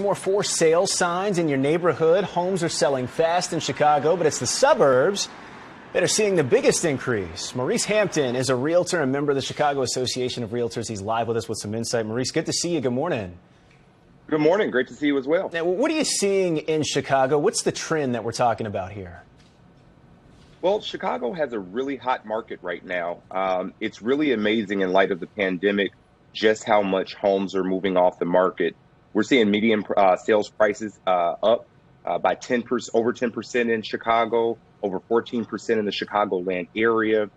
More for sale signs in your neighborhood. Homes are selling fast in Chicago, but it's the suburbs that are seeing the biggest increase. Maurice Hampton is a realtor and member of the Chicago Association of Realtors. He's live with us with some insight. Maurice, good to see you. Good morning. Good morning. Great to see you as well. Now, what are you seeing in Chicago? What's the trend that we're talking about here? Well, Chicago has a really hot market right now. It's really amazing in light of the pandemic just how much homes are moving off the market. We're seeing median sales prices up by 10%, over 10% in Chicago, over 14% in the Chicagoland area.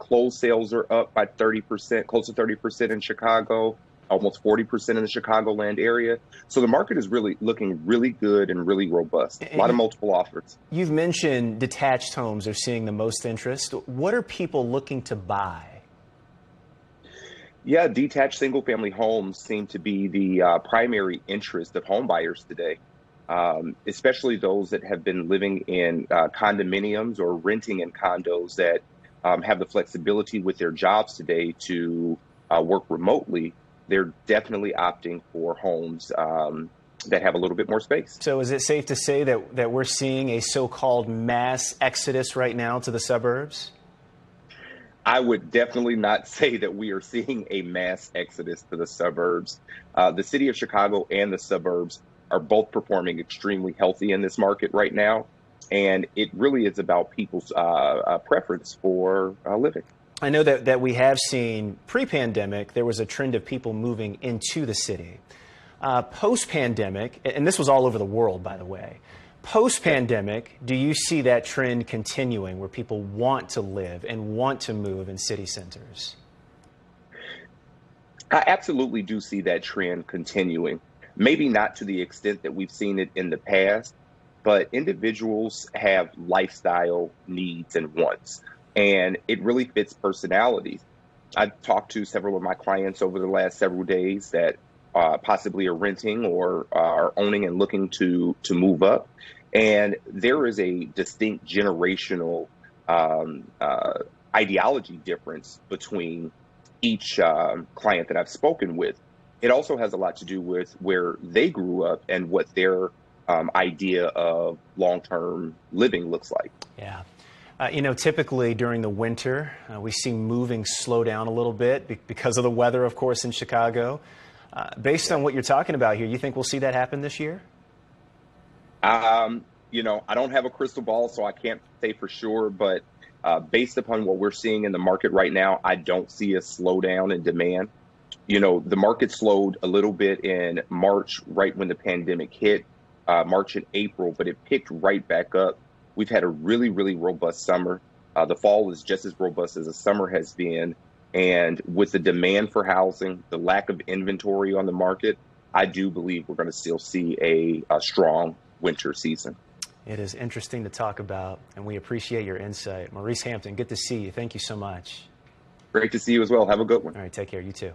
Closed sales are up by 30%, close to 30% in Chicago, almost 40% in the Chicagoland area. So the market is really looking really good and really robust. A lot of multiple offers. You've mentioned detached homes are seeing the most interest. What are people looking to buy? Yeah, detached single-family homes seem to be the primary interest of home buyers today, especially those that have been living in condominiums or renting in condos that have the flexibility with their jobs today to work remotely. They're definitely opting for homes that have a little bit more space. So is it safe to say that we're seeing a so-called mass exodus right now to the suburbs? I would definitely not say that we are seeing a mass exodus to the suburbs. The city of Chicago and the suburbs are both performing extremely healthy in this market right now. And it really is about people's preference for living. I know that we have seen pre-pandemic, there was a trend of people moving into the city. Post-pandemic, and this was all over the world, by the way, post-pandemic, do you see that trend continuing where people want to live and want to move in city centers? I absolutely do see that trend continuing. Maybe not to the extent that we've seen it in the past, but individuals have lifestyle needs and wants, and it really fits personalities. I've talked to several of my clients over the last several days that possibly are renting or are owning and looking to move up. And there is a distinct generational ideology difference between each client that I've spoken with. It also has a lot to do with where they grew up and what their idea of long-term living looks like. Yeah. Typically during the winter, we see moving slow down a little bit because of the weather, of course, in Chicago. Based on what you're talking about here, you think we'll see that happen this year? I don't have a crystal ball, so I can't say for sure. But based upon what we're seeing in the market right now, I don't see a slowdown in demand. The market slowed a little bit in March, right when the pandemic hit, March and April, but it picked right back up. We've had a really, really robust summer. The fall is just as robust as the summer has been. And with the demand for housing, the lack of inventory on the market, I do believe we're going to still see a strong winter season. It is interesting to talk about, and we appreciate your insight. Maurice Hampton, good to see you. Thank you so much. Great to see you as well. Have a good one. All right, take care. You too.